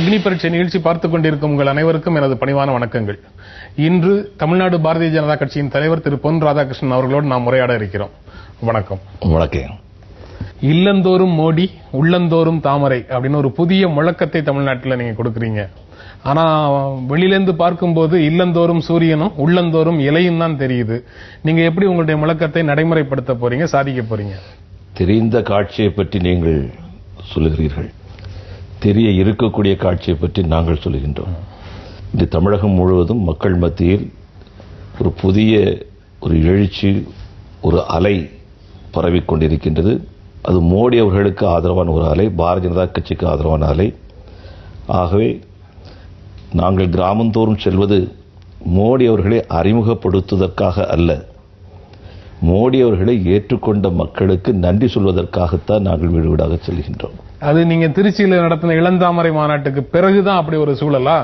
அக்னி பரீட்சை நிகழ்ச்சி பார்த்துக் கொண்டிருக்கும் உங்கள் அனைவருக்கும் எனது பணிவான வணக்கங்கள். இன்று தமிழ்நாடு பாரதிய ஜனதா கட்சியின் தலைவர் திரு பொன் ராதாகிருஷ்ணன் அவர்களோடு நாம் உரையாட இருக்கிறோம். வணக்கம். வணக்கம். இல்லந்தோறும் மோடி உள்ளந்தோறும் தாமரை அப்படின்னு ஒரு புதிய முழக்கத்தை தமிழ்நாட்டில் நீங்க கொடுக்கறீங்க. ஆனா வெளியிலிருந்து பார்க்கும்போது இல்லந்தோறும் சூரியனும் உள்ளந்தோறும் இலையும் தான் தெரியுது. நீங்க எப்படி உங்களுடைய முழக்கத்தை நடைமுறைப்படுத்த போறீங்க, சாதிக்க போறீங்க? தெரிந்த காட்சியை பற்றி நீங்கள் சொல்லுகிறீர்கள், தெரிய இருக்கக்கூடிய காட்சியை பற்றி நாங்கள் சொல்லுகின்றோம். இந்த தமிழகம் முழுவதும் மக்கள் மத்தியில் ஒரு புதிய ஒரு எழுச்சி, ஒரு அலை பரவிக்கொண்டிருக்கின்றது. அது மோடி அவர்களுக்கு ஆதரவான ஒரு அலை, பாரதிய ஜனதா கட்சிக்கு ஆதரவான அலை. ஆகவே நாங்கள் கிராமந்தோறும் செல்வது மோடி அவர்களை அறிமுகப்படுத்துவதற்காக அல்ல, மோடி அவர்களை ஏற்றுக்கொண்ட மக்களுக்கு நன்றி சொல்வதற்காகத்தான் நாங்கள் வீடு வீடாக செல்கின்றோம். அது நீங்க திருச்சியில் நடத்தின இளந்தாமரை மாநாட்டுக்கு பிறகுதான் அப்படி ஒரு சூழலா,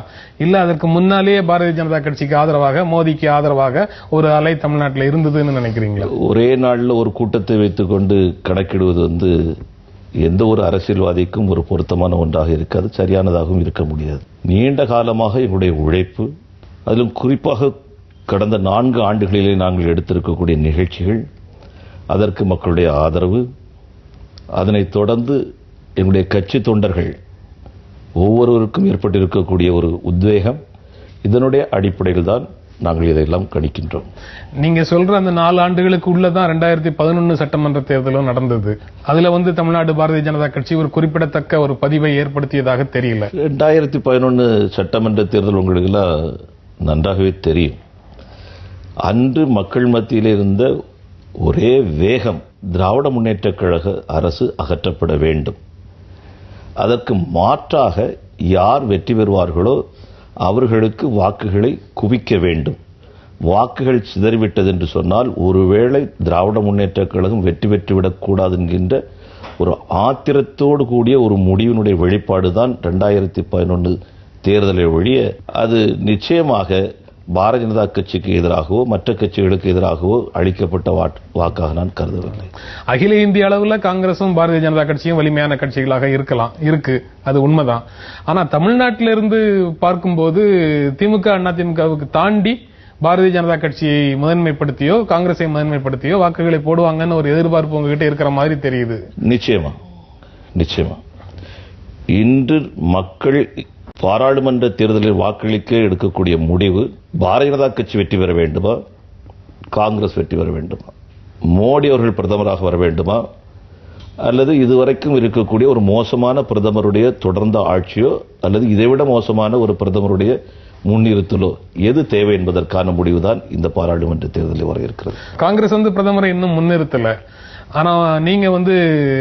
இல்ல அதற்கு முன்னாலேயே பாரதிய ஜனதா கட்சிக்கு ஆதரவாக, மோடிக்கு ஆதரவாக ஒரு அலை தமிழ்நாட்டில் இருந்ததுன்னு நினைக்கிறீங்களா? ஒரே நாளில் ஒரு கூட்டத்தை வைத்துக் கொண்டு கணக்கிடுவது எந்த ஒரு அரசியல்வாதிக்கும் ஒரு பொருத்தமான ஒன்றாக இருக்காது, சரியானதாகவும் இருக்க முடியாது. நீண்ட காலமாக எங்களுடைய உழைப்பு, அதிலும் குறிப்பாக கடந்த 4 ஆண்டுகளிலே நாங்கள் எடுத்திருக்கக்கூடிய நிகழ்ச்சிகள், அதற்கு மக்களுடைய ஆதரவு, அதனைத் தொடர்ந்து எங்களுடைய கட்சி தொண்டர்கள் ஒவ்வொருவருக்கும் ஏற்பட்டிருக்கக்கூடிய ஒரு உத்வேகம், இதனுடைய அடிப்படையில் தான் நாங்கள் இதையெல்லாம் கணிக்கின்றோம். நீங்க சொல்ற அந்த 4 ஆண்டுகளுக்கு உள்ளதான் 2011 சட்டமன்ற தேர்தலும் நடந்தது. அதுல தமிழ்நாடு பாரதிய ஜனதா கட்சி ஒரு குறிப்பிடத்தக்க ஒரு பதிவை ஏற்படுத்தியதாக தெரியல. 2011 சட்டமன்ற தேர்தல் உங்களுக்கு எல்லாம் நன்றாகவே தெரியும். அன்று மக்கள் மத்தியில் இருந்த ஒரே வேகம், திராவிட முன்னேற்ற கழக அரசு அகற்றப்பட வேண்டும், அதற்கு மாற்றாக யார் வெற்றி பெறுவார்களோ அவர்களுக்கு வாக்குகளை குவிக்க வேண்டும். வாக்குகள் சிதறிவிட்டது என்று சொன்னால் ஒருவேளை திராவிட முன்னேற்ற கழகம் வெற்றி பெற்றுவிடக் கூடாது என்கின்ற ஒரு ஆத்திரத்தோடு கூடிய ஒரு முடிவினுடைய வெளிப்பாடுதான் 2011 தேர்தலை ஒழிய அது நிச்சயமாக பாரதிய ஜனதா கட்சிக்கு எதிராகவோ மற்ற கட்சிகளுக்கு எதிராகவோ அளிக்கப்பட்ட வாக்காக நான் கருதவில்லை. அகில இந்திய அளவில் காங்கிரசும் பாரதிய ஜனதா கட்சியும் வலிமையான கட்சிகளாக இருக்கு, அது உண்மைதான். ஆனா தமிழ்நாட்டிலிருந்து பார்க்கும்போது திமுக அதிமுகவுக்கு தாண்டி பாரதிய ஜனதா கட்சியை முதன்மைப்படுத்தியோ காங்கிரஸை முதன்மைப்படுத்தியோ வாக்குகளை போடுவாங்கன்னு ஒரு எதிர்பார்ப்பு உங்ககிட்ட இருக்கிற மாதிரி தெரியுது. நிச்சயமா இன்று மக்கள் பாராளுமன்ற தேர்தலில் வாக்களிக்க எடுக்கக்கூடிய முடிவு, பாரதிய ஜனதா கட்சி வெற்றி பெற வேண்டுமா, காங்கிரஸ் வெற்றி பெற வேண்டுமா, மோடி அவர்கள் பிரதமராக வர வேண்டுமா, அல்லது இதுவரைக்கும் இருக்கக்கூடிய ஒரு மோசமான பிரதமருடைய தொடர்ந்த ஆட்சியோ அல்லது இதைவிட மோசமான ஒரு பிரதமருடைய முன்னிறுத்தலோ எது தேவை என்பதற்கான முடிவுதான் இந்த பாராளுமன்ற தேர்தலில் வர இருக்கிறது. காங்கிரஸ் பிரதமரை இன்னும் முன்னிறுத்தல, ஆனா நீங்க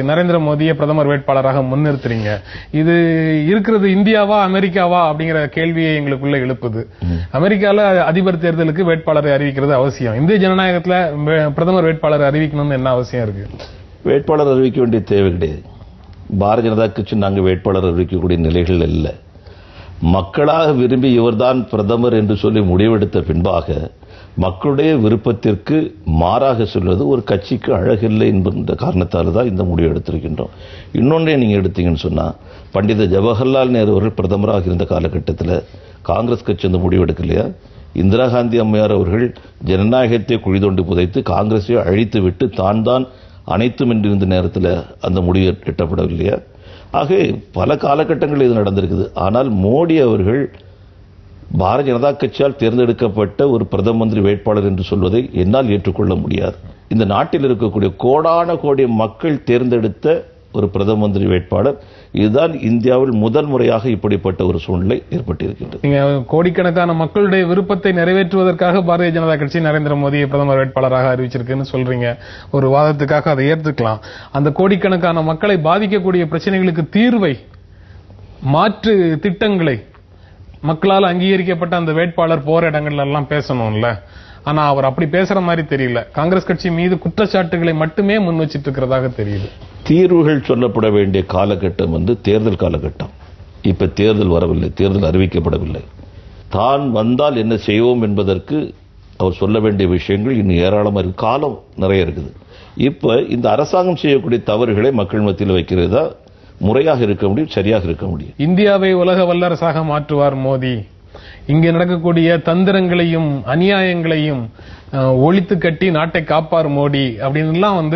நரேந்திர மோடியை பிரதமர் வேட்பாளராக முன்னிறுத்துறீங்க. இது இருக்கிறது இந்தியாவா அமெரிக்காவா அப்படிங்கிற கேள்வியை எங்களுக்குள்ள எழுப்புது. அமெரிக்கால அதிபர் தேர்தலுக்கு வேட்பாளரை அறிவிக்கிறது அவசியம், இந்திய ஜனநாயகத்துல பிரதமர் வேட்பாளர் அறிவிக்கணும்னு என்ன அவசியம் இருக்கு? வேட்பாளர் அறிவிக்க வேண்டிய தேவை கிடையாது. பாரதிய ஜனதா கட்சி நாங்கள் வேட்பாளர் அறிவிக்கக்கூடிய நிலைகள் அல்ல. மக்களாக விரும்பி இவர்தான் பிரதமர் என்று சொல்லி முடிவெடுத்த பின்பாக மக்களுடைய விருப்பத்திற்கு மாறாக சொல்வது ஒரு கட்சிக்கு அழகில்லை என்கின்ற காரணத்தால் தான் இந்த முடிவு எடுத்திருக்கின்றோம். இன்னொன்றே நீங்க எடுத்தீங்கன்னு சொன்னா, பண்டித ஜவஹர்லால் நேரு அவர்கள் பிரதமராக இருந்த காலகட்டத்தில் காங்கிரஸ் கட்சி அந்த முடிவு எடுக்கலையா? இந்திரா காந்தி அம்மையார் அவர்கள் ஜனநாயகத்தை குழி தோண்டி புதைத்து காங்கிரஸை அழித்து விட்டு தான் அனைத்தும் என்று இருந்த நேரத்தில் அந்த முடிவு எட்டப்படவில்லையா? ஆக பல காலகட்டங்களில் இது நடந்திருக்குது. ஆனால் மோடி அவர்கள் பாரதிய ஜனதா கட்சியால் தேர்ந்தெடுக்கப்பட்ட ஒரு பிரதம மந்திரி வேட்பாளர் என்று சொல்வதை என்னால் ஏற்றுக்கொள்ள முடியாது. இந்த நாட்டில் இருக்கக்கூடிய கோடான கோடி மக்கள் தேர்ந்தெடுத்த ஒரு பிரதம மந்திரி வேட்பாளர், இதுதான் இந்தியாவில் முதல் முறையாக இப்படிப்பட்ட ஒரு சூழ்நிலை ஏற்பட்டிருக்கின்றது. நீங்க கோடிக்கணக்கான மக்களுடைய விருப்பத்தை நிறைவேற்றுவதற்காக பாரதிய ஜனதா கட்சி நரேந்திர மோடியை பிரதமர் வேட்பாளராக அறிவிச்சிருக்குன்னு சொல்றீங்க. ஒரு வாதத்துக்காக அதை ஏற்றுக்கலாம். அந்த கோடிக்கணக்கான மக்களை பாதிக்கக்கூடிய பிரச்சனைகளுக்கு தீர்வை, மாற்று திட்டங்களை மக்களால் அங்கீகரிக்கப்பட்ட அந்த வேட்பாளர் போற இடங்கள்ல எல்லாம் பேசணும்ல. ஆனா அவர் அப்படி பேசுற மாதிரி தெரியல. காங்கிரஸ் கட்சி மீது குற்றச்சாட்டுகளை மட்டுமே முன் வச்சிட்டு இருக்கிறதாக தெரியுது. தீர்வுகள் சொல்லப்பட வேண்டிய காலகட்டம் தேர்தல் காலகட்டம். இப்ப தேர்தல் வரவில்லை, தேர்தல் அறிவிக்கப்படவில்லை. தான் வந்தால் என்ன செய்வோம் என்பதற்கு அவர் சொல்ல வேண்டிய விஷயங்கள் இன்னும் ஏராளமாக இருக்கு, காலம் நிறைய இருக்குது. இப்ப இந்த அரசாங்கம் செய்யக்கூடிய தவறுகளை மக்கள் மத்தியில் வைக்கிறதா முறையாக இருக்க முடியும், சரியாக இருக்க முடியும். இந்தியாவை உலக வல்லரசாக மாற்றுவார் மோடி, இங்கே நடக்கக்கூடிய தந்திரங்களையும் அநியாயங்களையும் ஒழித்து கட்டி நாட்டை காப்பார் மோடி அப்படின்னுலாம்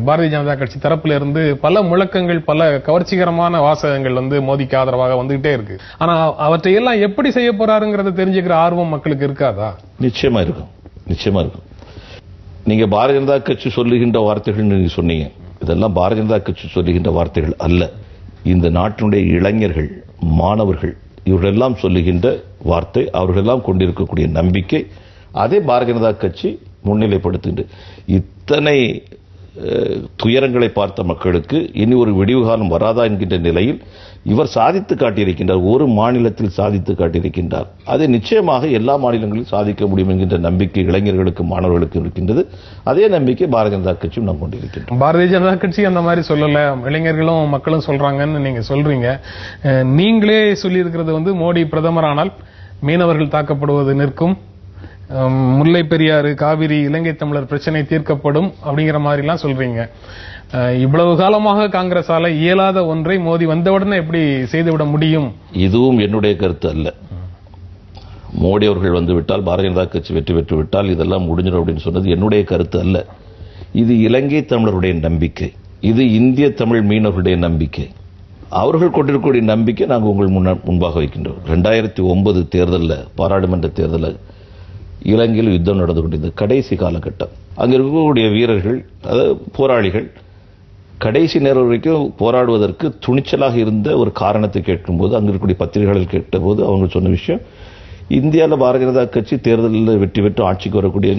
பாரதிய ஜனதா கட்சி தரப்புல இருந்து பல முழக்கங்கள், பல கவர்ச்சிகரமான வாசகங்கள் மோடிக்கு ஆதரவாக வந்துகிட்டே இருக்கு. ஆனா அவற்றையெல்லாம் எப்படி செய்ய போறாருங்கிறத தெரிஞ்சுக்கிற ஆர்வம் மக்களுக்கு இருக்காதா? நிச்சயமா இருக்கும், நிச்சயமா இருக்கும். நீங்க பாரதிய ஜனதா கட்சி சொல்லுகின்ற வார்த்தைகள் நீங்க சொன்னீங்க, இதெல்லாம் பாரதிய ஜனதா கட்சி சொல்லுகின்ற வார்த்தைகள் அல்ல. இந்த நாட்டினுடைய இளைஞர்கள், மாணவர்கள் இவர்களெல்லாம் சொல்லுகின்ற வார்த்தை, அவர்களெல்லாம் கொண்டிருக்கக்கூடிய நம்பிக்கை, அதே பாரதிய ஜனதா கட்சி முன்னிலைப்படுத்துகின்ற இத்தனை துயரங்களை பார்த்த மக்களுக்கு இனி ஒரு விடிவு காலம் வராதா என்கின்ற நிலையில் இவர் சாதித்து காட்டியிருக்கின்றார். ஒரு மாநிலத்தில் சாதித்து காட்டியிருக்கின்றார். அதை நிச்சயமாக எல்லா மாநிலங்களிலும் சாதிக்க முடியும் என்கின்ற நம்பிக்கை இளைஞர்களுக்கு, மாணவர்களுக்கு இருக்கின்றது. அதே நம்பிக்கை பாரதிய ஜனதா கட்சியும் நாம் கொண்டிருக்கின்றோம். பாரதிய ஜனதா கட்சி அந்த மாதிரி சொல்லல, இளைஞர்களும் மக்களும் சொல்றாங்கன்னு நீங்க சொல்றீங்க. நீங்களே சொல்லி இருக்கிறது மோடி பிரதமரானால் மீனவர்கள் தாக்கப்படுவது நிற்கும், முல்லை பெரியாறு, காவிரி, இலங்கை தமிழர் பிரச்சனை தீர்க்கப்படும் அப்படிங்கிற மாதிரி எல்லாம் சொல்றீங்க. இவ்வளவு காலமாக காங்கிரஸால இயலாத ஒன்றை மோடி வந்தவுடனே எப்படி செய்துவிட முடியும்? இதுவும் என்னுடைய கருத்து அல்ல. மோடி அவர்கள் வந்துவிட்டால், பாரதிய ஜனதா கட்சி வெற்றி பெற்று விட்டால் இதெல்லாம் முடிஞ்சிடும் அப்படின்னு சொன்னது என்னுடைய கருத்து அல்ல. இது இலங்கை தமிழருடைய நம்பிக்கை, இது இந்திய தமிழ் மீனவர்களுடைய நம்பிக்கை. அவர்கள் கொண்டிருக்கக்கூடிய நம்பிக்கை நாங்கள் உங்கள் முன்பாக வைக்கின்றோம். 2009 தேர்தலில், பாராளுமன்ற தேர்தலில் இலங்கையில் யுத்தம் நடந்து கொண்டிருந்த கடைசி காலகட்டம். அங்கே இருக்கக்கூடிய வீரர்கள், அதாவது போராளிகள், கடைசி நேரம் வரைக்கும் போராடுவதற்கு துணிச்சலாக இருந்த ஒரு காரணத்தை கேட்கும்போது, அங்கே இருக்கக்கூடிய பத்திரிகைகளில் கேட்டபோது அவங்க சொன்ன விஷயம், இந்தியாவில் பாரதிய ஜனதா கட்சி தேர்தலில் வெற்றி பெற்று ஆட்சிக்கு வரக்கூடிய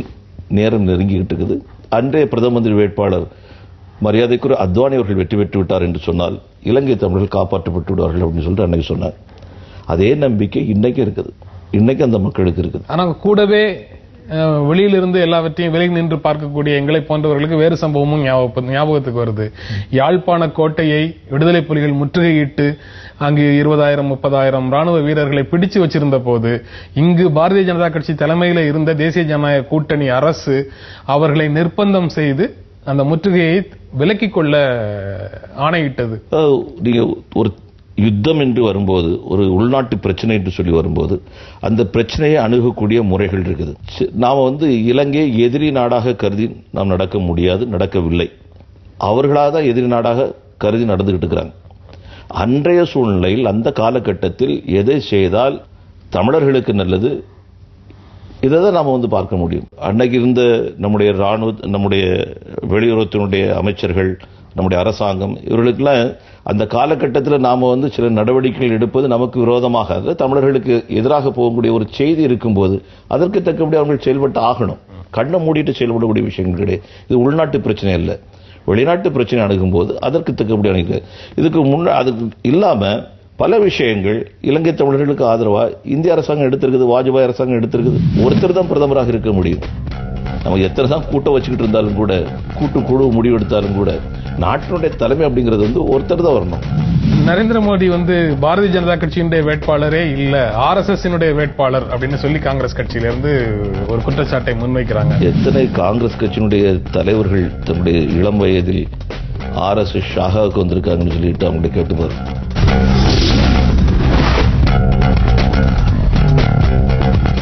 நேரம் நெருங்கிக்கிட்டு இருக்குது. அன்றைய பிரதம மந்திரி வேட்பாளர் மரியாதைக்குரிய அத்வானி அவர்கள் வெற்றி பெற்று விட்டார் என்று சொன்னால் இலங்கை தமிழர்கள் காப்பாற்றப்பட்டு விடுவார்கள் அப்படின்னு சொல்லிட்டு அன்னைக்கு சொன்னார். அதே நம்பிக்கை இன்னைக்கு இருக்குது, இன்னைக்கு அந்த மக்களுக்கு இருக்குது. ஆனா கூடவே வெளியிலிருந்து எல்லாவற்றையும் விலகி நின்று பார்க்கக்கூடிய எங்களை போன்றவர்களுக்கு வேறு சம்பவமும் ஞாபகத்துக்கு வருது. யாழ்ப்பாண கோட்டையை விடுதலை புலிகள் முற்றுகையிட்டு அங்கு 20,000-30,000 ராணுவ வீரர்களை பிடிச்சு வச்சிருந்த போது இங்கு பாரதிய ஜனதா கட்சி தலைமையில் இருந்த தேசிய ஜனநாயக கூட்டணி அரசு அவர்களை நிர்பந்தம் செய்து அந்த முற்றுகையை விலக்கிக் கொள்ள ஆணையிட்டது. ஒரு யுத்தம் என்று வரும்போது, ஒரு உள்நாட்டு பிரச்சனை என்று சொல்லி வரும்போது அந்த பிரச்சனையை அணுகக்கூடிய முறைகள் இருக்குது. நாம இலங்கையை எதிரி நாடாக கருதி நாம் நடக்க முடியாது, நடக்கவில்லை. அவர்களாக தான் எதிரி நாடாக கருதி நடந்துகிட்டு இருக்கிறாங்க. அன்றைய சூழ்நிலையில், அந்த காலகட்டத்தில் எதை செய்தால் தமிழர்களுக்கு நல்லது, இதை தான் நாம பார்க்க முடியும். அன்னைக்கு இருந்த நம்முடைய ராணுவ, நம்முடைய வெளியுறவுத்தினுடைய அமைச்சர்கள், நம்முடைய அரசாங்கம், இவர்களுக்கெல்லாம் அந்த காலகட்டத்தில் நாம சில நடவடிக்கைகள் எடுப்பது நமக்கு விரோதமாக, தமிழர்களுக்கு எதிராக போகக்கூடிய ஒரு செய்தி இருக்கும்போது அதற்கு தக்கபடி அவர்கள் செயல்பட்டு ஆகணும். கண்ணை மூடிட்டு செயல்படக்கூடிய விஷயங்கள் கிடையாது. இது உள்நாட்டு பிரச்சனை அல்ல, வெளிநாட்டு பிரச்சனை அணுகும்போது அதற்கு தக்கபடி அணுகு. இதுக்கு அதுக்கு இல்லாம பல விஷயங்கள் இலங்கை தமிழர்களுக்கு ஆதரவா இந்திய அரசாங்கம் எடுத்திருக்குது, வாஜ்பாய் அரசாங்கம் எடுத்திருக்குது. ஒருத்தர் தான் பிரதமராக இருக்க முடியும். நம்ம எத்தனை தான் கூட்டம் வச்சுக்கிட்டு இருந்தாலும் கூட, கூட்டு குழு முடிவெடுத்தாலும் கூட, நாட்டினுடைய தலைமை அப்படிங்கிறது ஒருத்தர் தான் வரணும். நரேந்திர மோடி பாரதிய ஜனதா கட்சியினுடைய வேட்பாளரே இல்ல, RSS வேட்பாளர் அப்படின்னு சொல்லி காங்கிரஸ் கட்சியில இருந்து ஒரு குற்றச்சாட்டை முன்வைக்கிறாங்க. எத்தனை காங்கிரஸ் கட்சியினுடைய தலைவர்கள் தன்னுடைய இளம் வயதில் RSS ஷாகாவுக்கு வந்திருக்காங்கன்னு சொல்லிட்டு அவங்களை கேட்டு பாருங்க.